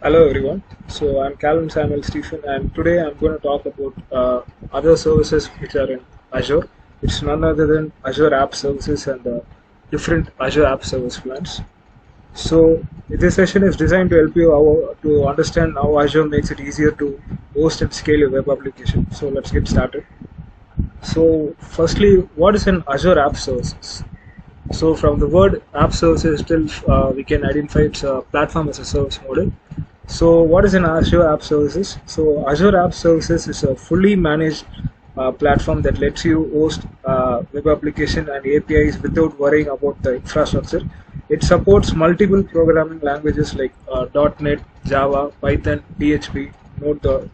Hello everyone. So I'm Calvin Samuel Stephen, and today I'm going to talk about other services which are in Azure. It's none other than Azure App Services and different Azure App Service plans. So this session is designed to help you to understand how Azure makes it easier to host and scale your web application. So let's get started. So firstly, what is an Azure App Services? So from the word app services itself, we can identify it's a platform as a service model. So what is an Azure App Services? So Azure App Services is a fully managed platform that lets you host web application and APIs without worrying about the infrastructure. It supports multiple programming languages like .NET, Java, Python, PHP,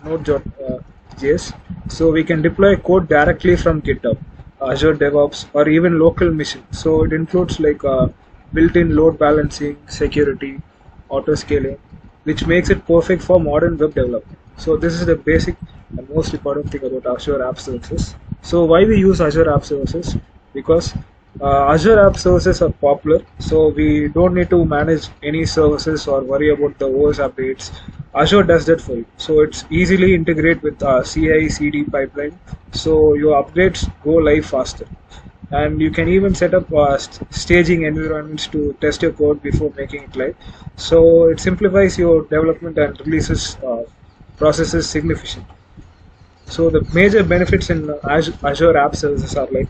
Node.js. So we can deploy code directly from GitHub, Azure DevOps, or even local machine. So it includes like built-in load balancing, security, auto scaling, which makes it perfect for modern web development. So this is the basic and most important thing about Azure App Services. So why we use Azure App Services? Because Azure App Services are popular, so we don't need to manage any services or worry about the OS updates. Azure does that for you. So it's easily integrate with CI/CD pipeline, so your updates go live faster. And you can even set up staging environments to test your code before making it live. So it simplifies your development and releases processes significantly. So the major benefits in Azure App Services are like,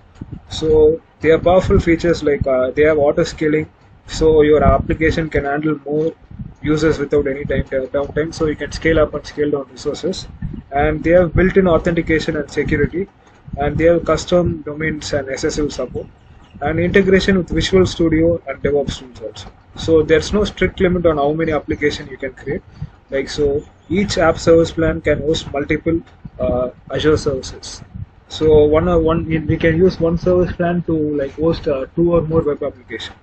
so they are powerful features like they have auto scaling, so your application can handle more users without any downtime, so you can scale up and scale down resources. And they have built-in authentication and security, and they have custom domains and SSL support, and integration with Visual Studio and DevOps tools also. So there's no strict limit on how many applications you can create. Like so, each app service plan can host multiple Azure services. So we can use one service plan to like host two or more web applications.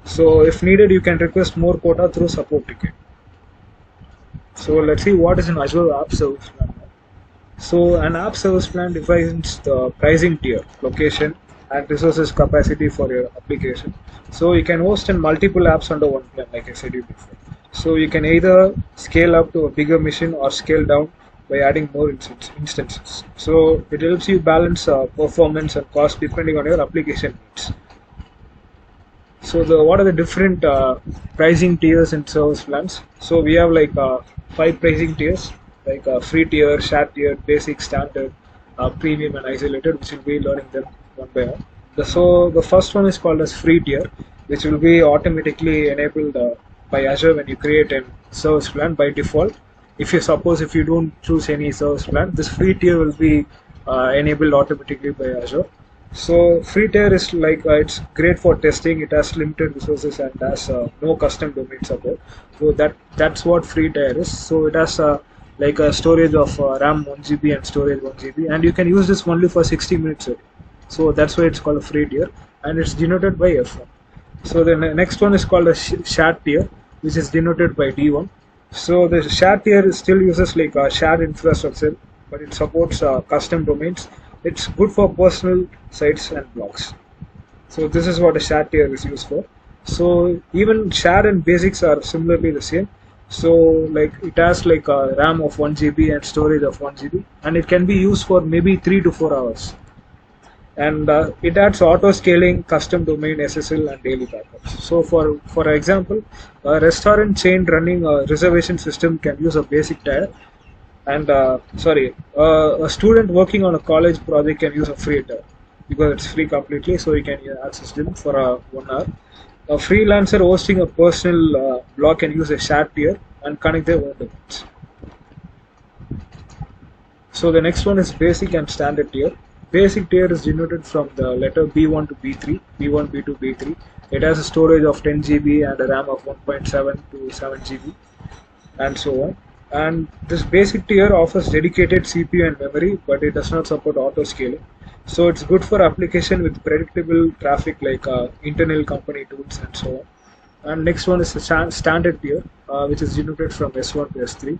So if needed, you can request more quota through support ticket. So let's see what is an Azure App Service Plan. So an app service plan defines the pricing tier, location, and resources capacity for your application. So you can host in multiple apps under one plan, like I said before. So you can either scale up to a bigger machine or scale down by adding more instances. So it helps you balance performance and cost depending on your application needs. So what are the different pricing tiers and service plans? So we have like 5 pricing tiers, like free tier, shared tier, basic, standard, premium, and isolated, which will be learning them one by one. So the first one is called as free tier, which will be automatically enabled by Azure when you create a service plan by default. If you don't choose any service plan, this free tier will be enabled automatically by Azure. So free tier is like it's great for testing. It has limited resources and has no custom domain support. So that's what free tier is. So it has like a storage of RAM 1 GB and storage 1 GB, and you can use this only for 60 minutes a day. So that's why it's called a free tier, and it's denoted by F1. So the next one is called a shared tier, which is denoted by D1. So the shared tier still uses like a shared infrastructure, but it supports custom domains. It's good for personal sites and blogs. So this is what a shared tier is used for. So even shared and basics are similarly the same. So like it has like a RAM of 1 GB and storage of 1 GB, and it can be used for maybe 3 to 4 hours. And it adds auto scaling, custom domain, SSL, and daily backups. So for example, a restaurant chain running a reservation system can use a basic tier, and a student working on a college project can use a free tier because it's free completely, so you can access them for 1 hour. A freelancer hosting a personal blog can use a shared tier and connect their own domains. So the next one is basic and standard tier. Basic tier is denoted from the letter B1 to B3, B1, B2, B3. It has a storage of 10 GB and a RAM of 1.7 to 7 GB, and so on. And this basic tier offers dedicated CPU and memory, but it does not support auto scaling. So it's good for application with predictable traffic like internal company tools and so on. And next one is the standard tier, which is denoted from S1 to S3.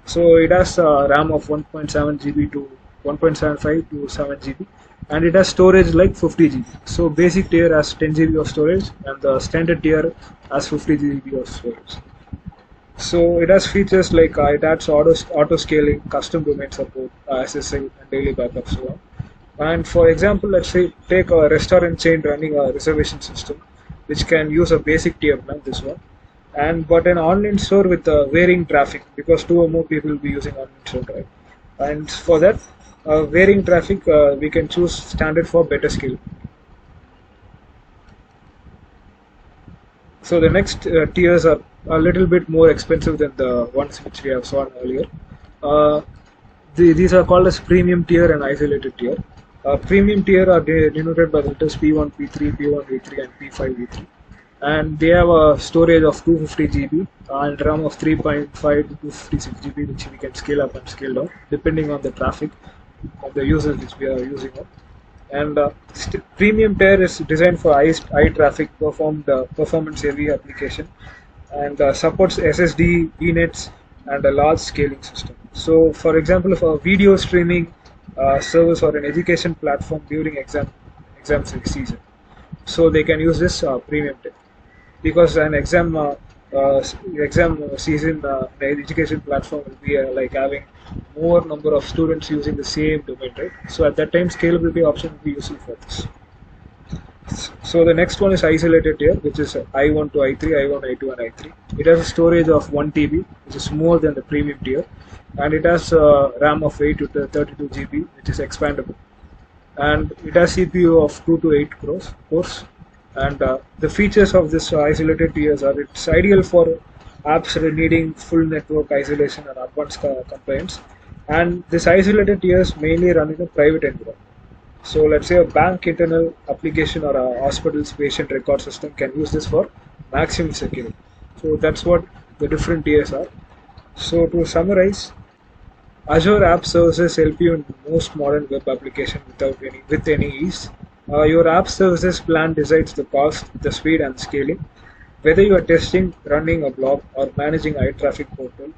So it has a RAM of 1.7 GB to 1.75 to 7 GB, and it has storage like 50 GB. So basic tier has 10 GB of storage, and the standard tier has 50 GB of storage. So it has features like it adds auto scaling, custom domain support, SSL, and daily backup, so on. And for example, let's say take a restaurant chain running a reservation system, which can use a basic tier plan, this one, and but an online store with varying traffic because two or more people will be using online store, right? And for that varying traffic, we can choose standard for better scale. So the next tiers are a little bit more expensive than the ones which we have saw earlier. Uh, these are called as premium tier and isolated tier. Premium tier are denoted by the letters P1, P3, P1, V3, and P5, V3. And they have a storage of 250 GB and RAM of 3.5 to 256 GB, which we can scale up and scale down depending on the traffic of the users which we are using. And premium tier is designed for high traffic performance heavy application, and supports SSD, VNets, and a large scaling system. So for example, if a video streaming service or an education platform during exam season, so they can use this premium tier, because an uh, exam season, the education platform will be like having more number of students using the same domain, right? So at that time, scalability option will be useful for this. So the next one is isolated tier, which is I1 to I3, I1, I2, and I3. It has a storage of 1 TB, which is more than the premium tier, and it has RAM of 8 to 32 GB, which is expandable, and it has CPU of 2 to 8 cores. And the features of this isolated tiers are it's ideal for apps needing full network isolation and advanced compliance. And this isolated tiers mainly run in a private environment. So let's say a bank internal application or a hospital's patient record system can use this for maximum security. So that's what the different tiers are. So to summarize, Azure App Services help you in most modern web application with any ease. Your app services plan decides the cost, the speed, and scaling. Whether you are testing, running a blog, or managing high traffic portal,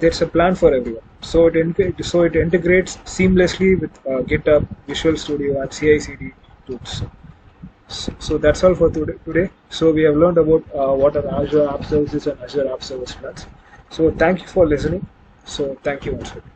there's a plan for everyone. So it integrates seamlessly with GitHub, Visual Studio, and CI/CD tools. So that's all for today. So we have learned about what are Azure App Services and Azure App Service plans. So thank you for listening. So thank you once again.